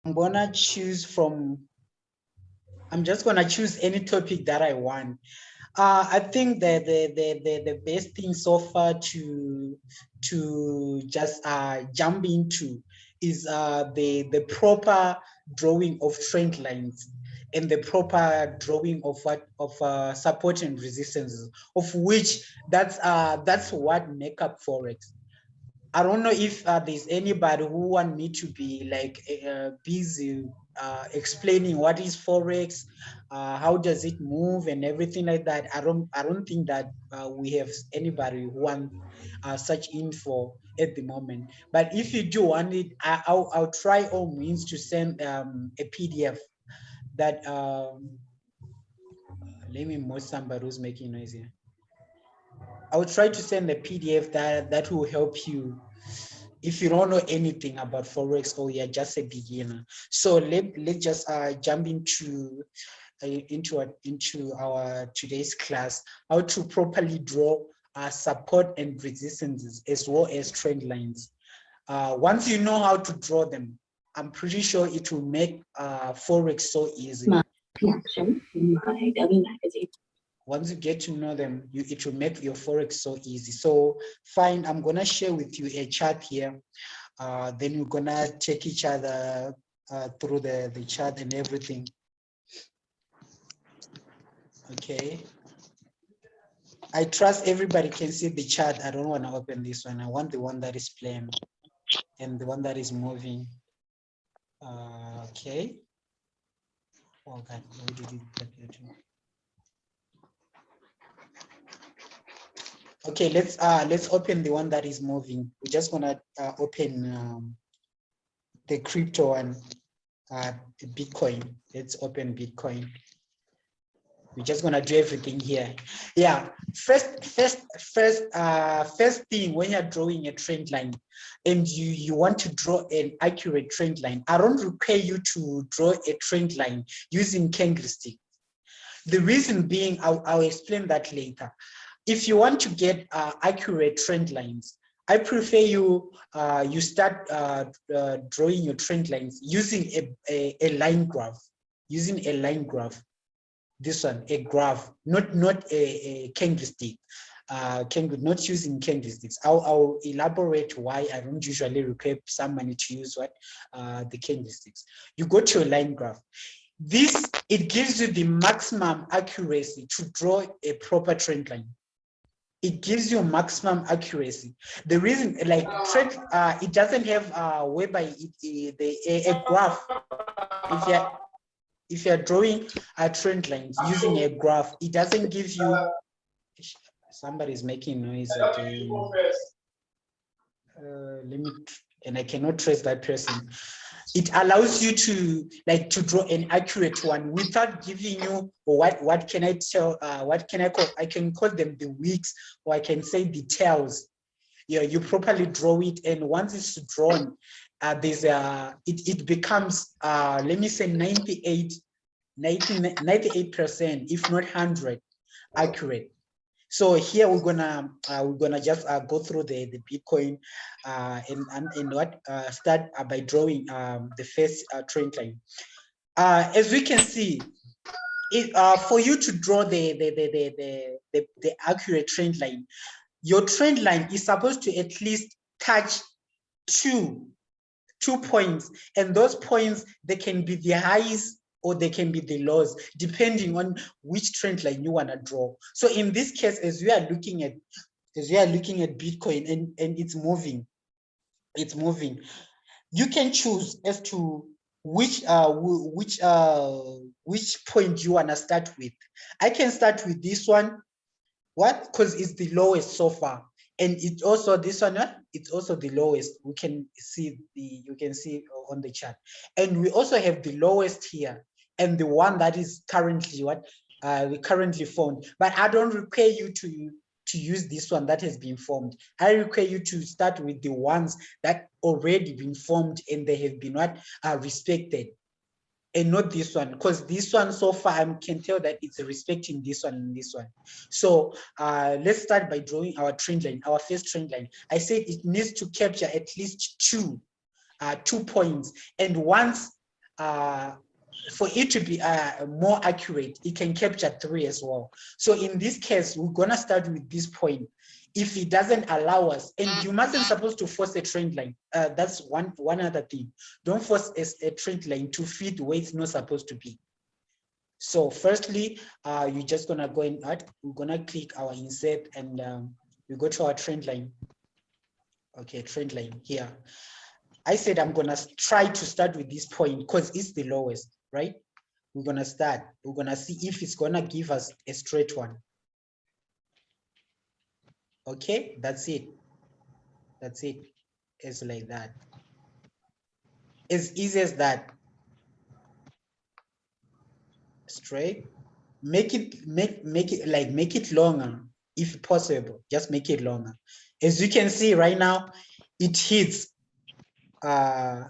I'm gonna choose from, I'm just gonna choose any topic that I want. I think that the best thing so far to just jump into is the proper drawing of trend lines and the proper drawing of support and resistance, of which that's what make up forex. I don't know if there's anybody who want me to be like busy explaining what is forex, how does it move, and everything like that. I don't think that we have anybody who want such info at the moment. But if you do want it, I'll try all means to send a PDF that. Let me mute somebody who's making noise here. I will try to send a PDF that will help you if you don't know anything about forex or you're just a beginner. So let's just jump into our today's class, how to properly draw support and resistances as well as trend lines. Once you know how to draw them, I'm pretty sure it will make forex so easy. Once you get to know them, it will make your forex so easy. So fine, I'm gonna share with you a chart here. Then we're gonna take each other through the chart and everything. Okay. I trust everybody can see the chart. I don't want to open this one. I want the one that is plain and the one that is moving. Okay. Oh God, where did it appear to? Okay, let's open the one that is moving. We're just gonna open the crypto one, Bitcoin. Let's open Bitcoin. We're just gonna do everything here. Yeah. First thing, when you're drawing a trend line and you want to draw an accurate trend line, I don't require you to draw a trend line using candlestick. The reason being, I'll explain that later. If you want to get accurate trend lines, I prefer you start drawing your trend lines using a line graph, using a line graph. This one, a graph, not a candlestick. Not using candlesticks. I'll elaborate why I don't usually require somebody to use the candlesticks. You go to a line graph. It gives you the maximum accuracy to draw a proper trend line. It gives you maximum accuracy. The reason, like trend, it doesn't have whereby a graph. If you're drawing a trend lines using a graph, it doesn't give you. Somebody's making noise again. Let me, and I cannot trace that person. It allows you to draw an accurate one without giving you what can I tell? What can I call? I can call them the wicks, or I can say the tails. Yeah, you properly draw it, and once it's drawn, it becomes let me say 98%, if not 100, accurate. So here we're gonna just go through the Bitcoin and what start by drawing the first trend line. As we can see, for you to draw the accurate trend line, your trend line is supposed to at least touch two points, and those points, they can be the highs or they can be the lows, depending on which trend line you want to draw. So in this case, as we are looking at Bitcoin and it's moving, you can choose as to which point you want to start with. I can start with this one. What? Because it's the lowest so far. And it also, this one, it's also the lowest. You can see on the chart. And we also have the lowest here and the one that is currently we currently formed. But I don't require you to use this one that has been formed. I require you to start with the ones that already been formed and they have been respected. And not this one, because this one so far I can tell that it's respecting this one and this one. So let's start by drawing our trend line, our first trend line. I said it needs to capture at least two points, and once for it to be more accurate, it can capture 3 as well. So in this case, we're gonna start with this point. If it doesn't allow us, and you mustn't supposed to force a trend line. That's one other thing. Don't force a trend line to fit where it's not supposed to be. So firstly, you're just gonna go in, we're gonna click our insert, and we go to our trend line. Okay, trend line here. I said I'm gonna try to start with this point because it's the lowest, right? We're gonna start. We're gonna see if it's gonna give us a straight one. Okay, that's it. That's it. It's like that. As easy as that. Straight. Make it longer if possible. Just make it longer. As you can see right now, it hits. It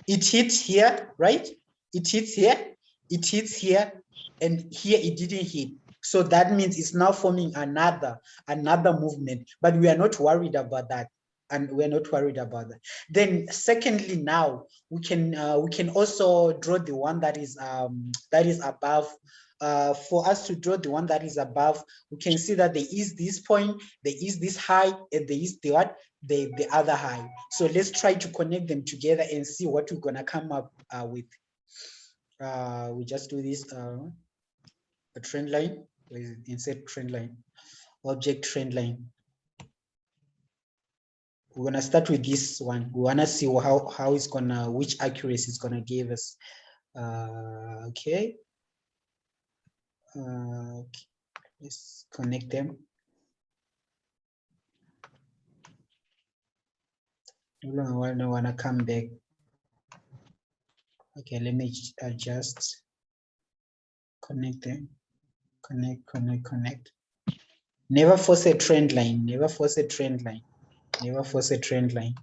hits here, right? It hits here. It hits here, and here it didn't hit. So that means it's now forming another movement, but we are not worried about that. And we're not worried about that. Then secondly, now we can also draw the one that is above. For us to draw the one that is above, we can see that there is this point, there is this high, and there is the other high. So let's try to connect them together and see what we're gonna come up with. We just do this a trend line. Insert trend line, object trend line. We're gonna start with this one. We wanna see how it's gonna, which accuracy it's gonna give us. Okay. Let's connect them. I don't wanna come back. Okay, let me adjust. Connect them. Connect. Never force a trend line. Never force a trend line. Never force a trend line.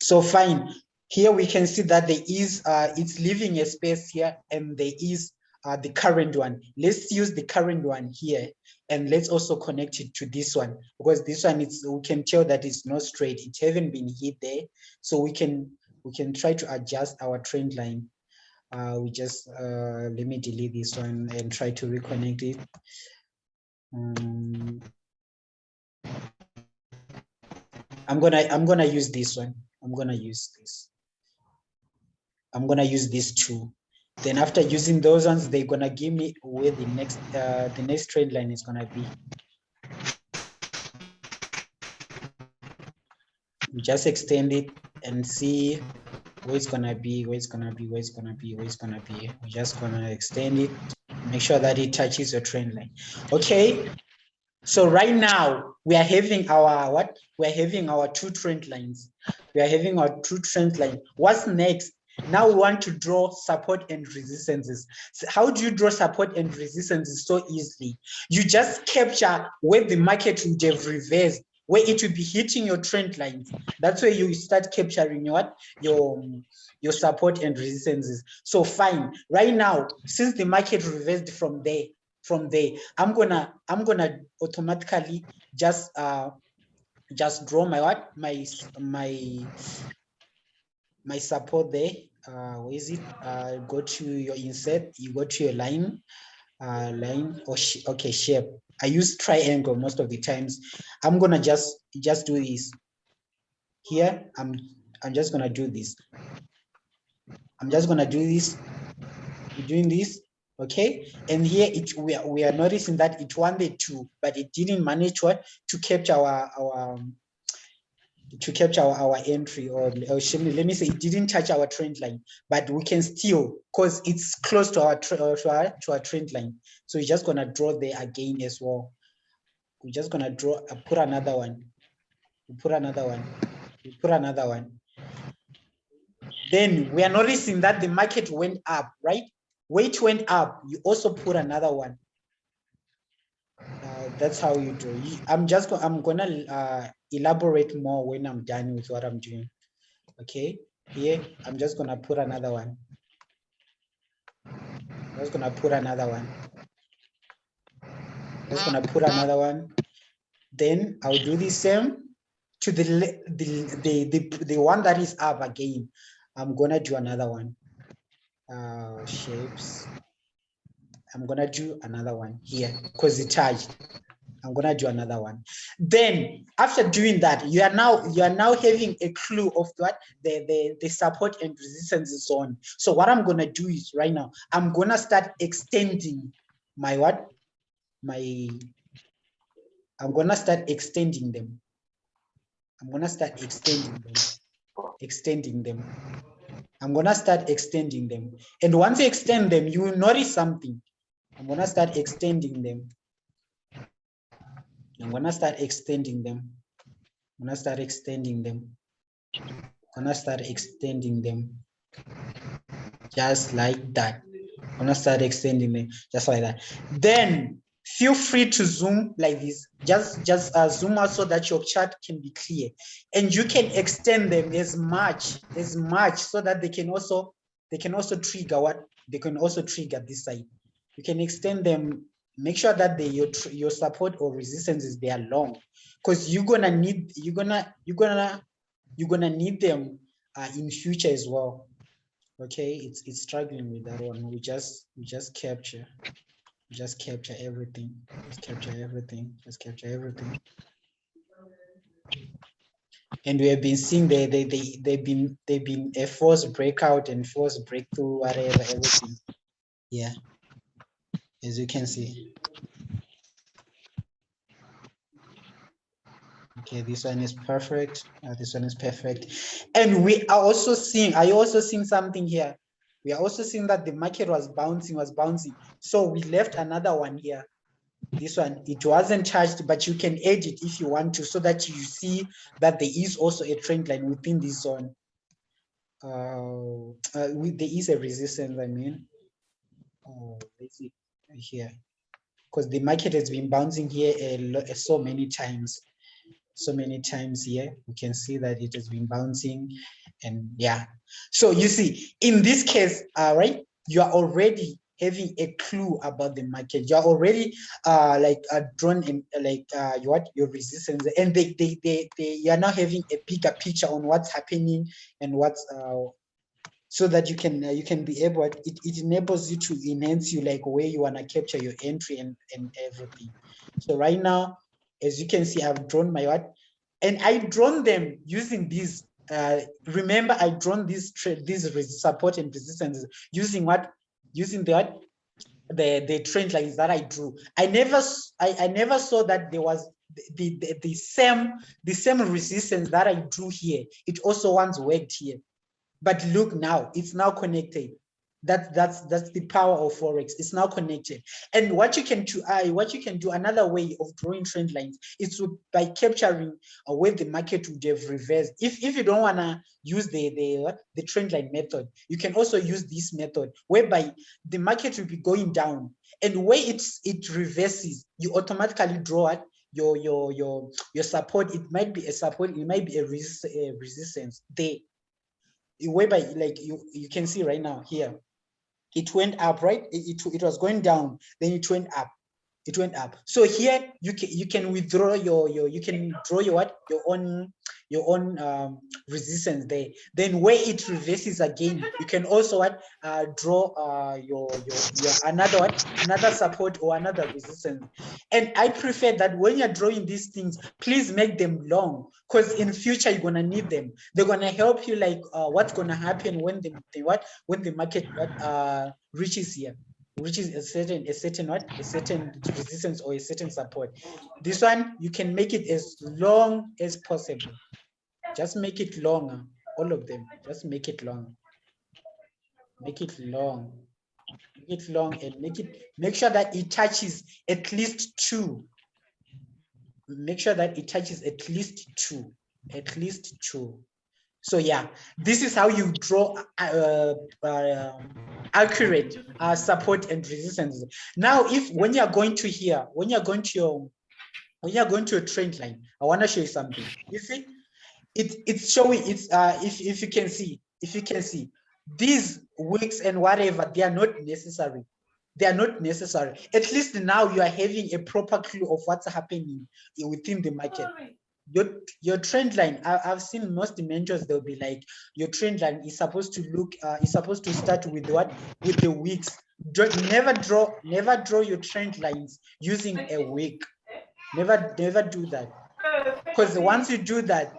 So fine. Here we can see that there is it's leaving a space here, and there is the current one. Let's use the current one here, and let's also connect it to this one, because this one we can tell that it's not straight. It hasn't been hit there, so we can try to adjust our trend line. We just let me delete this one and try to reconnect it. I'm gonna use this one. I'm gonna use this. I'm gonna use these two. Then after using those ones, they're gonna give me where the next trend line is gonna be. We just extend it and see where it's gonna be, where it's gonna be, where it's gonna be, where it's gonna be. We're just gonna extend it, make sure that it touches your trend line. Okay. So right now we are having our what? We're having our two trend lines. We are having our two trend line. What's next? Now we want to draw support and resistances. So how do you draw support and resistances so easily? You just capture where the market would have reversed, where it will be hitting your trend lines. That's where you start capturing your support and resistances. So fine. Right now, since the market reversed from there, I'm gonna automatically just draw my support there. Where is it? Go to your insert, you go to your line or okay, shape. I use triangle most of the times. I'm gonna just do this here. I'm just gonna do this. I'm just gonna do this. We're doing this. Okay, and here we are noticing that it wanted to, but it didn't manage to capture our entry, or let me say it didn't touch our trend line, but we can still, because it's close to our trend line. So we're just gonna draw there again as well. We're just gonna draw, put another one, put another one, put another one. Then we are noticing that the market went up, right? Weight went up, you also put another one. That's how you do. I'm gonna elaborate more when I'm done with what I'm doing. Okay, here I'm just gonna put another one. I'm just gonna put another one. I'm just gonna put another one. Then I'll do the same to the one that is up again. I'm gonna do another one. shapes. I'm gonna do another one here because it charged. I'm gonna do another one. Then after doing that, you are now having a clue of what the support and resistance zone. So what I'm gonna do is right now, I'm gonna start extending my what? I'm gonna start extending them. I'm gonna start extending them. I'm gonna start extending them. And once you extend them, you will notice something. I'm gonna start extending them. I'm gonna start extending them. I'm gonna start extending them. I'm gonna start extending them. Just like that. I'm gonna start extending them just like that. Then feel free to zoom like this. Just zoom out so that your chart can be clear, and you can extend them as much so that they can also trigger what they can also trigger this side. You can extend them. Make sure that your support or resistances they are long, because you're gonna need them in future as well. Okay, it's struggling with that one. We just capture everything. Just capture everything. And we have been seeing they've been a forced breakout and forced breakthrough, whatever, everything. Yeah, as you can see. Okay, this one is perfect. This one is perfect. And we are also seeing, are you also seeing something here? We are also seeing that the market was bouncing. So we left another one here. This one, it wasn't charged, but you can add it if you want to, so that you see that there is also a trend line within this zone. There is a resistance, I mean. Let's see here. Because the market has been bouncing here so many times. Here you can see that it has been bouncing, and yeah. So you see, in this case, right, you are already having a clue about the market. You're already drawn in your resistance, and you are now having a bigger picture on what's happening and what's so that you can be able, it enables you to enhance you like where you want to capture your entry and everything. So right now, as you can see, I've drawn my what, and I've drawn them using these. Remember, I drawn these support and resistance using what? Using the trend lines that I drew. I never saw that there was the same resistance that I drew here. It also once worked here. But look now, it's now connected. That's the power of forex. It's now connected. And what you can do, another way of drawing trend lines is by capturing where the market would have reversed. If you don't want to use the trend line method, you can also use this method whereby the market will be going down, and where it reverses, you automatically draw it. Your support. It might be a support. It might be a resistance there. Whereby, like you can see right now here, it went up, right? It was going down, then it went up. So here you can withdraw you can draw your own resistance there. Then where it reverses again, you can also draw your another support or another resistance. And I prefer that when you're drawing these things, please make them long, because in future you're gonna need them. They're gonna help you, like what's gonna happen when the market reaches here, reaches a certain resistance or a certain support. This one, you can make it as long as possible. Just make it longer. All of them, just make it long. Make it long. Make it long, and make sure that it touches at least 2. Make sure that it touches at least 2. So yeah, this is how you draw accurate support and resistance. Now, when you're going to a trend line, I want to show you something. You see, it's showing, it's if you can see these wicks and whatever, they are not necessary. At least now you are having a proper clue of what's happening within the market. your trend line, I've seen most mentors, they'll be like, your trend line is supposed to look is supposed to start with what? With the weeks. Never draw your trend lines using a week. Never do that. Because once you do that,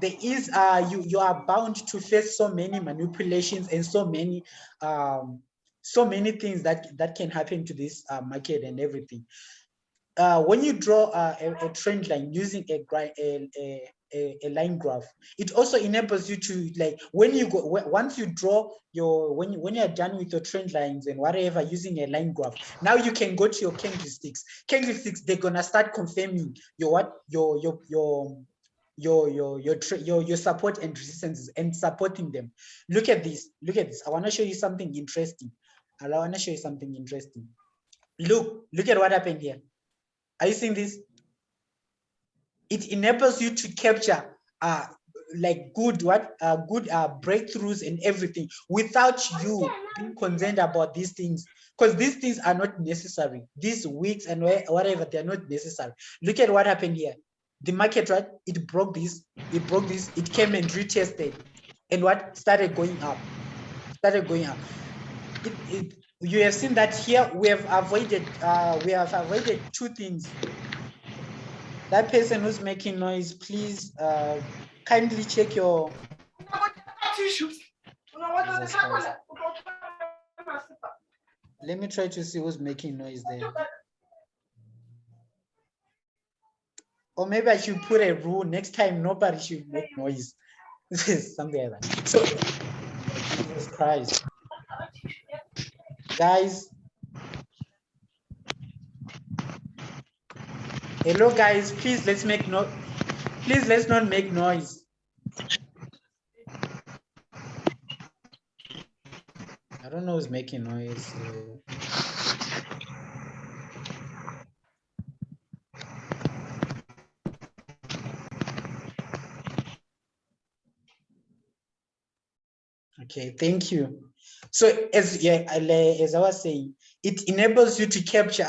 there is you are bound to face so many manipulations and so many things that can happen to this market and everything. When you draw a trend line using a line graph, it also enables you to, like, when you go, once you draw your, when you're done with your trend lines and whatever using a line graph, now you can go to your candlesticks. They're gonna start confirming your what, your support and resistances and supporting them. Look at this. I want to show you something interesting. Look at what happened here. Are you seeing this? It enables you to capture like good breakthroughs and everything without you being concerned about these things, because these things are not necessary. These weeks and whatever, they're not necessary. Look at what happened here. The market, right? It broke this. It came and retested, and what started going up. You have seen that here. We have avoided two things. That person who's making noise, please kindly check your. Let me try to see who's making noise there. Or maybe I should put a rule: next time nobody should make noise. Something like that. So, Jesus Christ, guys. Hello, guys. Please let's not make noise. I don't know who's making noise. Okay, thank you. So as I was saying, it enables you to capture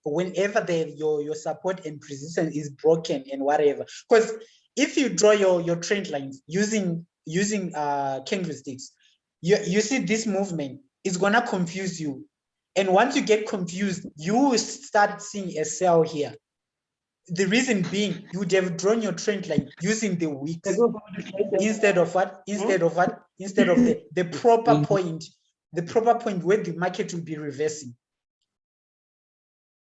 whenever your support and resistance is broken and whatever. Because if you draw your trend lines using candlesticks, you see this movement is gonna confuse you, and once you get confused, you will start seeing a sell here. The reason being, you would have drawn your trend line using the weeks instead of the proper point, where the market will be reversing,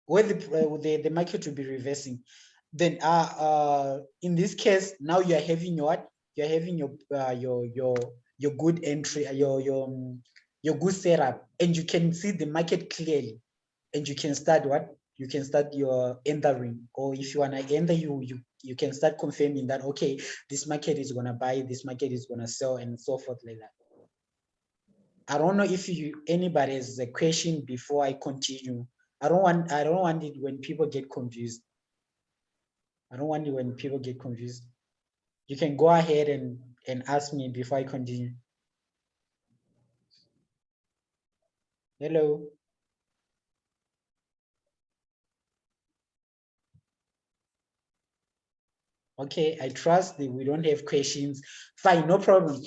the market will be reversing. Then in this case, now you're having your good entry, your good setup, and you can see the market clearly, and you can start your entering, or if you want to enter, you can start confirming that, okay, this market is going to buy, this market is going to sell, and so forth like that. I don't know if anybody has a question before I continue. I don't want it when people get confused. You can go ahead and ask me before I continue. Hello. Okay, I trust that we don't have questions. Fine, no problem.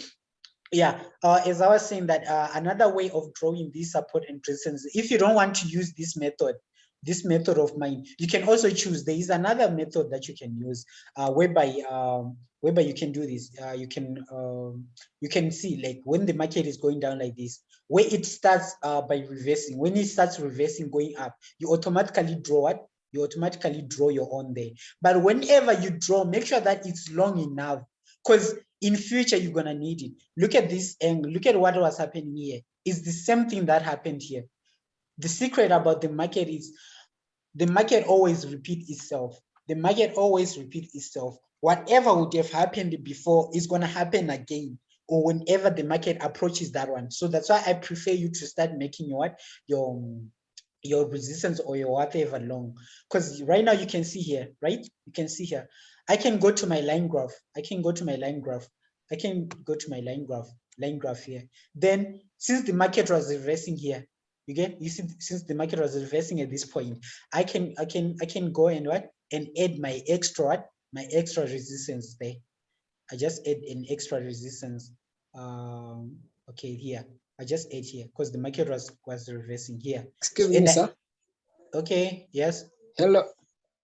Yeah, as I was saying, that another way of drawing this support and resistance, if you don't want to use this method of mine, you can also choose. There is another method that you can use, whereby you can do this. You can see, like, when the market is going down like this, where it starts by reversing. When it starts reversing going up, you automatically draw what? You automatically draw your own there. But whenever you draw, make sure that it's long enough, because in future you're gonna need it. Look at this angle. Look at what was happening here. It's the same thing that happened here. The secret about the market is the market always repeats itself. Whatever would have happened before is gonna happen again, or whenever the market approaches that one. So that's why I prefer you to start making your resistance or your whatever long, because right now you can see here, right? You can see here. I can go to my line graph. Line graph here. Then since the market was reversing here, you see, since the market was reversing at this point, I can go and add my extra my extra resistance there. I just add an extra resistance. Okay, here. I just add here because the market was reversing here. Excuse me, sir. Okay, yes. Hello.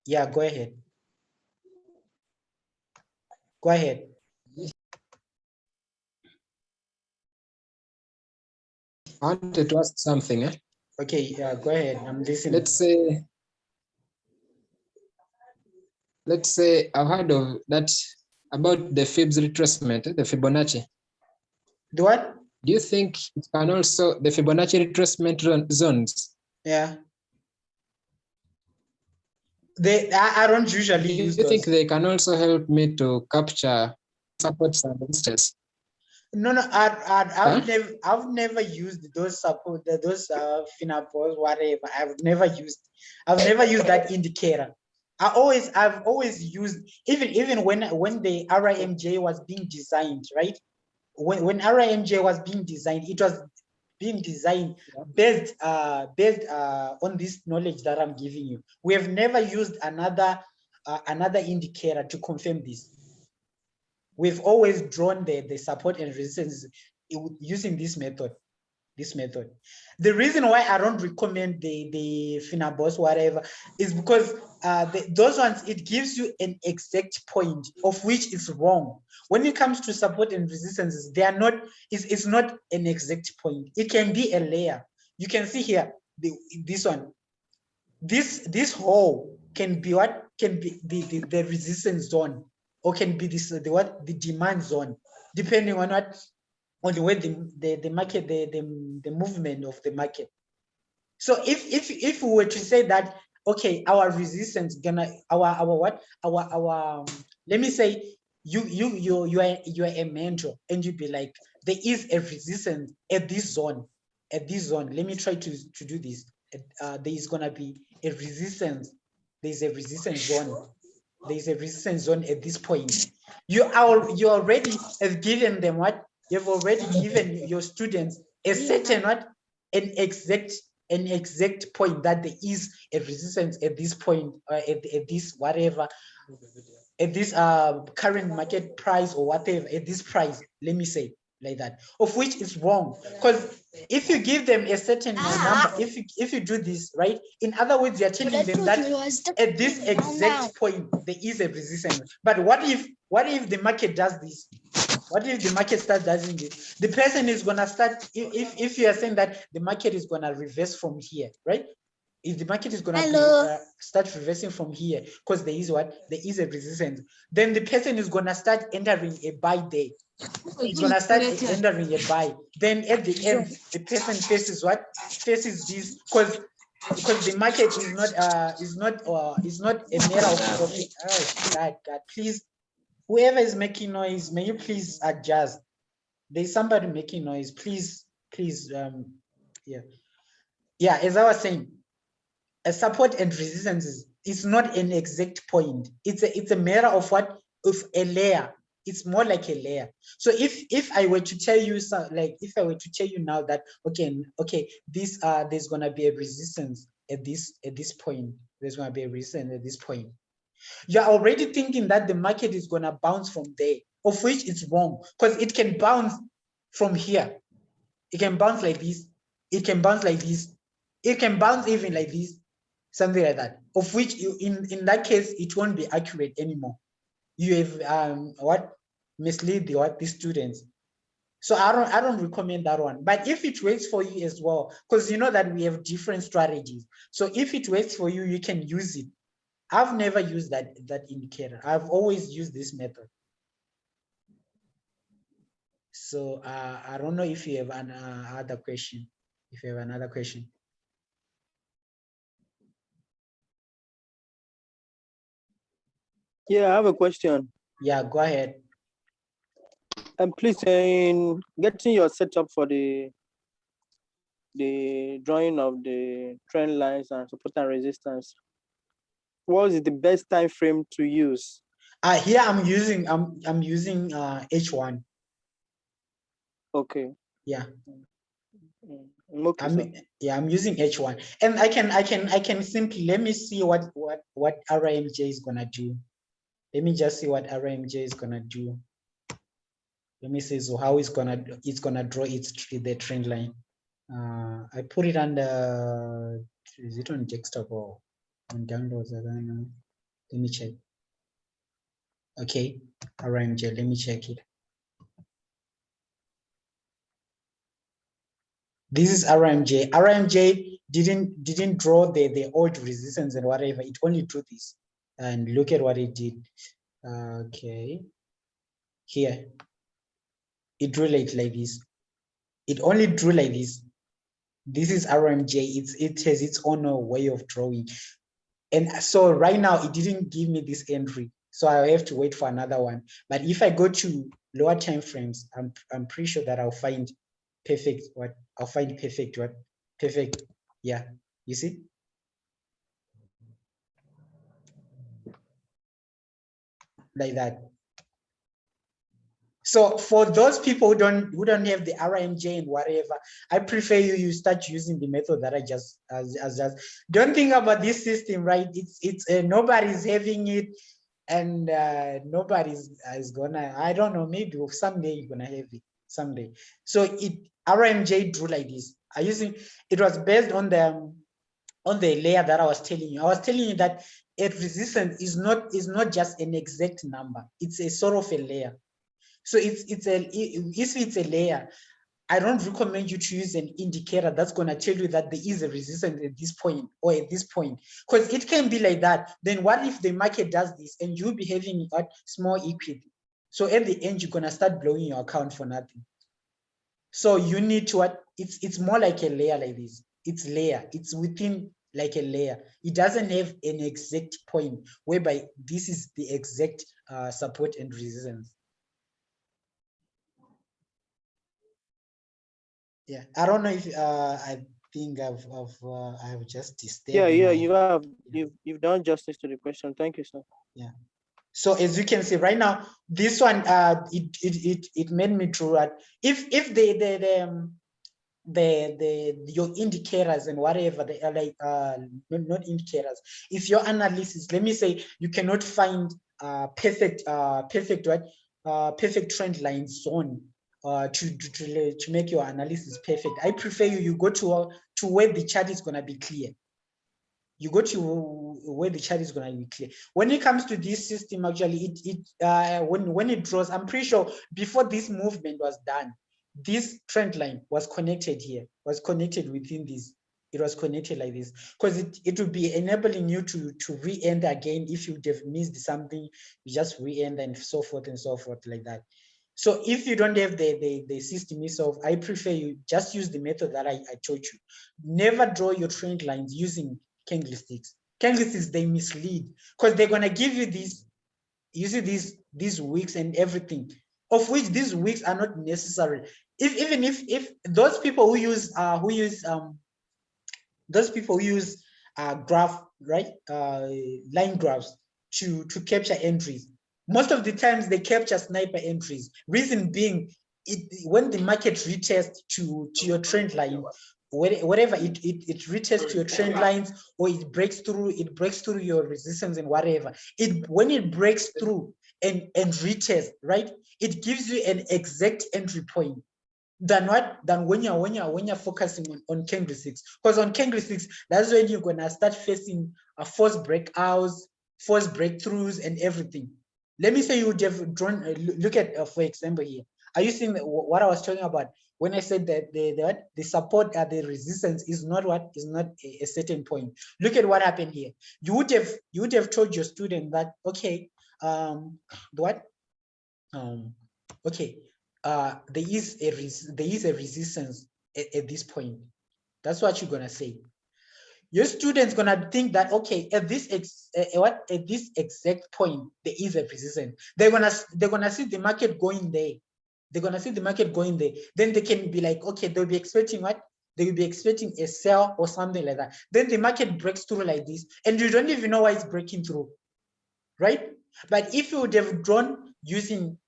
Yeah, go ahead. Go ahead. I wanted to ask something. Okay, yeah, go ahead. I'm listening. Let's say I've heard of that about the Fibs retracement, the Fibonacci. The what? Do you think it can also the Fibonacci retracement zones? Yeah. I don't usually use Do you those. think they can also help me to capture supports and resistance? No, I've never used those support, those finapos, whatever. I've never used that indicator. I've always used, even when the RMJ was being designed, right? When RMJ was being designed, it was being designed based on this knowledge that I'm giving you. We have never used another indicator to confirm this. We've always drawn the support and resistance using this method. The reason why I don't recommend the Finabos, whatever, is because those ones, it gives you an exact point of which is wrong. When it comes to support and resistances, they are not, it's not an exact point. It can be a layer. You can see here, this one. This hole can be what? Can be the resistance zone, or can be the demand zone, depending on what, on the way the market, the movement of the market. So if we were to say that, okay, our resistance gonna, our what, our let me say you are a mentor, and you be like, there is a resistance at this zone, let me try to do this. There is gonna be a resistance, there's a resistance zone, there's a resistance zone at this point. You already have given them what? You've already given your students a certain what? An exact point that there is a resistance at this point, at this whatever, at this current market price or whatever, at this price, let me say like that, of which is wrong. Because if you give them a certain number, if you do this right, in other words, you're telling them that at this exact point there is a resistance. But what if the market does this? What if the market starts doing this? The person is gonna start, if you are saying that the market is gonna reverse from here, right? If the market is gonna start reversing from here, because there is what? There is a resistance. Then the person is gonna start entering a buy there. It's gonna start entering a buy. Then at the end, the person faces what? Faces this, because the market is not a matter of profit. Oh, God, please, whoever is making noise, may you please adjust. There's somebody making noise. Please, yeah. As I was saying, a support and resistance is not an exact point. It's a matter of what? Of a layer. It's more like a layer. So if I were to tell you, if I were to tell you now that okay, this there's gonna be a resistance at this point. There's gonna be a resistance at this point. You're already thinking that the market is gonna bounce from there, of which it's wrong, because it can bounce from here. It can bounce like this. It can bounce like this. It can bounce even like this, something like that. Of which in that case, it won't be accurate anymore. You have what? Mislead the students. So I don't recommend that one. But if it works for you as well, because you know that we have different strategies. So if it works for you, you can use it. I've never used that indicator. I've always used this method. So I don't know if you have another question. If you have another question. Yeah, I have a question. Yeah, go ahead. And please, in getting your setup for the drawing of the trend lines and support and resistance, what is the best time frame to use? Here I'm using H1. Okay. Yeah. Okay, I'm using H1, and I can simply, let me see what RMJ is gonna do. Let me just see what RMJ is gonna do. Let me see so how it's gonna draw the trend line. I put it under, is it on desktop or on downloads? I don't know. Let me check. Okay, RMJ, let me check it. This is RMJ. RMJ didn't draw the old resistance and whatever. It only drew this. And look at what it did. Okay. Here. It drew like this. It only drew like this. This is RMJ. It has its own way of drawing. And so right now it didn't give me this entry. So I have to wait for another one. But if I go to lower time frames, I'm pretty sure that I'll find perfect what I'll find perfect what perfect. Yeah, you see? Like that. So for those people who don't have the RMJ and whatever, I prefer you start using the method that I just don't think about this system, right? It's nobody's having it, and nobody's is gonna, I don't know, maybe someday you're gonna have it someday. So RMJ drew like this. It was based on the layer that I was telling you. I was telling you that a resistance is not just an exact number. It's a sort of a layer. So if it's a layer, I don't recommend you to use an indicator that's going to tell you that there is a resistance at this point or at this point, because it can be like that. Then what if the market does this and you'll be having a small equity? So at the end, you're going to start blowing your account for nothing. So you need to, it's more like a layer like this. It's layer. It's within like a layer. It doesn't have an exact point whereby this is the exact support and resistance. Yeah, I don't know if I think I've just disturbed. Yeah, you've done justice to the question. Thank you, sir. Yeah. So as you can see right now, this one it made me true that if your indicators and whatever they are, like not indicators, if your analysis, let me say, you cannot find perfect trend line zone to make your analysis perfect, I prefer you go to where the chart is going to be clear. You go to where the chart is going to be clear. When it comes to this system, actually, when it draws, I'm pretty sure before this movement was done, this trend line was connected here, was connected within this. It was connected like this, because it would be enabling you to re-end again. If you would have missed something, you just re-end and so forth like that. So if you don't have the system itself, I prefer you just use the method that I told you. Never draw your trend lines using candlesticks. Candlesticks, they mislead, because they're gonna give you these, you see these wicks and everything, of which these wicks are not necessary. Even if those people who use graph, right, line graphs to capture entries, most of the times they capture sniper entries. Reason being, when the market retests to your trend line, whatever it retests to your trend lines, or it breaks through your resistance and whatever, when it breaks through and retests, right, it gives you an exact entry point than when you're focusing on candlesticks. Because on candlesticks, that's when you're gonna start facing a false breakouts, false breakthroughs, and everything. Let me say you would have drawn. Look at, for example, here. Are you seeing what I was talking about when I said that the support at the resistance is not a certain point? Look at what happened here. You would have told your student that, okay, okay, there is a resistance at this point. That's what you're gonna say. Your student's gonna think that, okay, at this exact point there is a resistance. They're gonna see the market going there. They're gonna see the market going there. Then they can be like, okay, they'll be expecting what? They will be expecting a sell or something like that. Then the market breaks through like this, and you don't even know why it's breaking through, right? But if you would have drawn using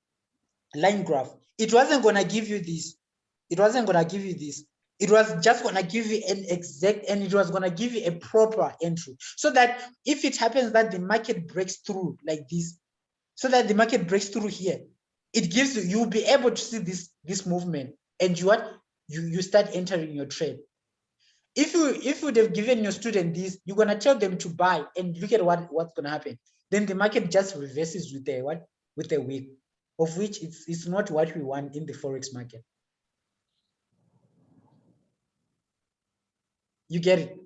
line graph, it wasn't going to give you this. It wasn't going to give you this. It was just going to give you an exact, and it was going to give you a proper entry, so that if it happens that the market breaks through like this, so that the market breaks through here. It gives you, you'll be able to see this movement, and you start entering your trade. If you would have given your student this, you're gonna tell them to buy, and look at what's gonna happen. Then the market just reverses with a wick, of which it's not what we want in the forex market. You get it?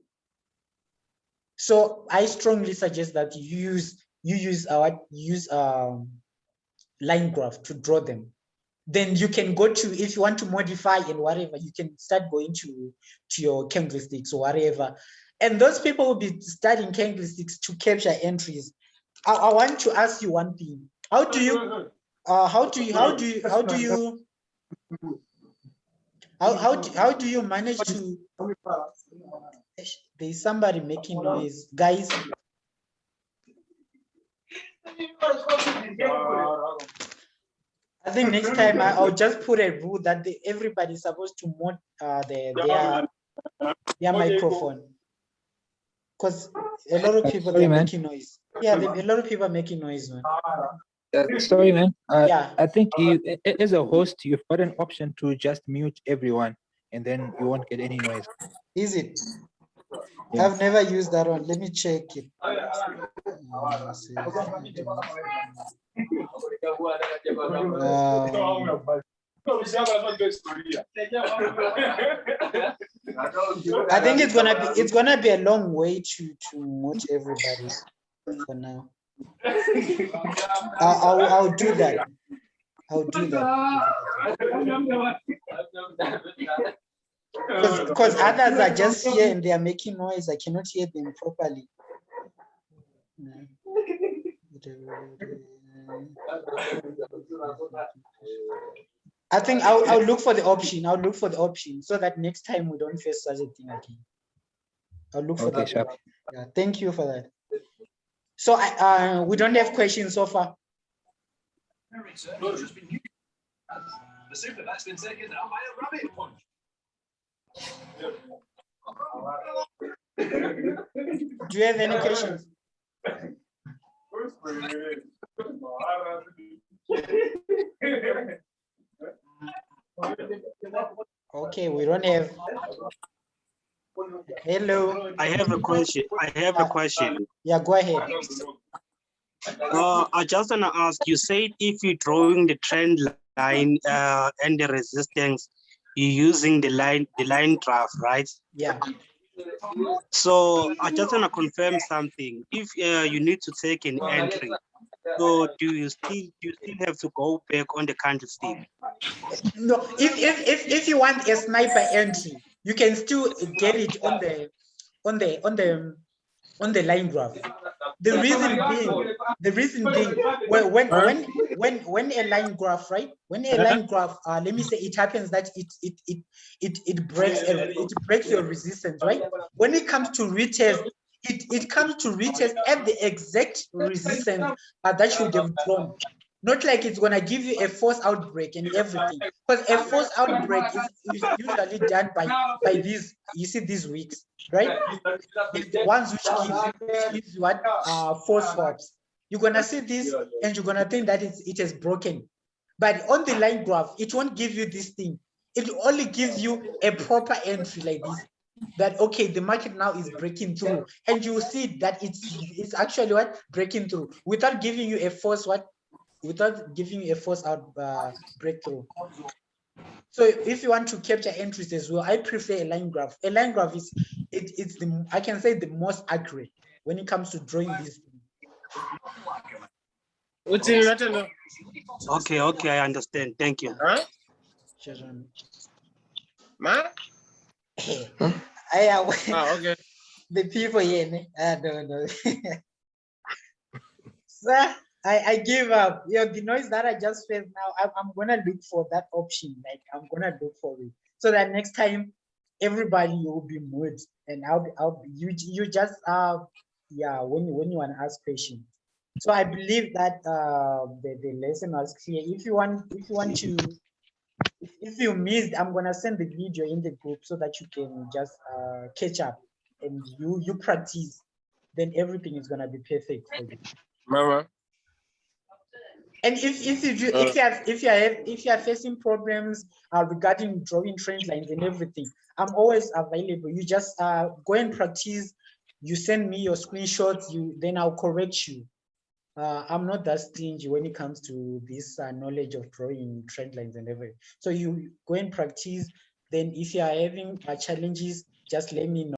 So I strongly suggest that you use line graph to draw them. Then you can go to, if you want to modify and whatever, you can start going to your candlesticks or whatever. And those people will be studying candlesticks to capture entries. I want to ask you one thing. How do you manage to? There's somebody making noise, guys. I think next time I'll just put a rule that everybody's supposed to mute their microphone, because a lot of people are making noise. Yeah, a lot of people are making noise, man. Sorry, man. Yeah. I think as a host, you've got an option to just mute everyone, and then you won't get any noise. Is it? Yeah. I've never used that one. Let me check it. I think it's gonna be a long way to mute everybody for now. I'll do that. I'll do that. Because others are just here and they are making noise. I cannot hear them properly. I think I'll look for the option. I'll look for the option so that next time we don't face such a thing again. I'll look for that. Sure. Yeah, thank you for that. So we don't have questions so far. The super that's been taken down by a rabbit punch. Do you have any questions? Okay, we don't have. Hello. I have a question. Yeah, go ahead. I just want to ask, you said if you're drawing the trend line and the resistance, you're using the line graph, right? Yeah. So I just want to confirm something. If you need to take an entry, so do you still have to go back on the candlestick? No, if you want a sniper entry, you can still get it on the line graph. The reason being, when a line graph, right? When a line graph, let me say, it happens that it breaks your resistance, right? When it comes to retest, it comes to retest at the exact resistance that should have drawn. Not like it's gonna give you a force outbreak and everything, because a force outbreak is usually done by these. You see these wicks, right? The ones which gives you what force swaps. You're gonna see this and you're gonna think that it has broken, but on the line graph it won't give you this thing. It only gives you a proper entry like this. That okay, the market now is breaking through, and you see that it's actually what breaking through without giving you a force what. Without giving you a force out breakthrough. So if you want to capture entries as well, I prefer a line graph. A line graph is it's the, I can say, the most accurate when it comes to drawing this. Okay, I understand. Thank you. Okay. The people here, I don't know. Sir, I give up. The noise that I just felt now, I'm gonna look for that option. Like I'm gonna look for it, so that next time everybody will be moved, and you just yeah, when you want to ask questions. So I believe that the lesson was clear. If you missed, I'm gonna send the video in the group so that you can just catch up and you practice. Then everything is gonna be perfect for you. Mama. And if you are facing problems regarding drawing trend lines and everything, I'm always available. You just go and practice. You send me your screenshots. Then I'll correct you. I'm not that stingy when it comes to this knowledge of drawing trend lines and everything. So you go and practice. Then if you are having challenges, just let me know.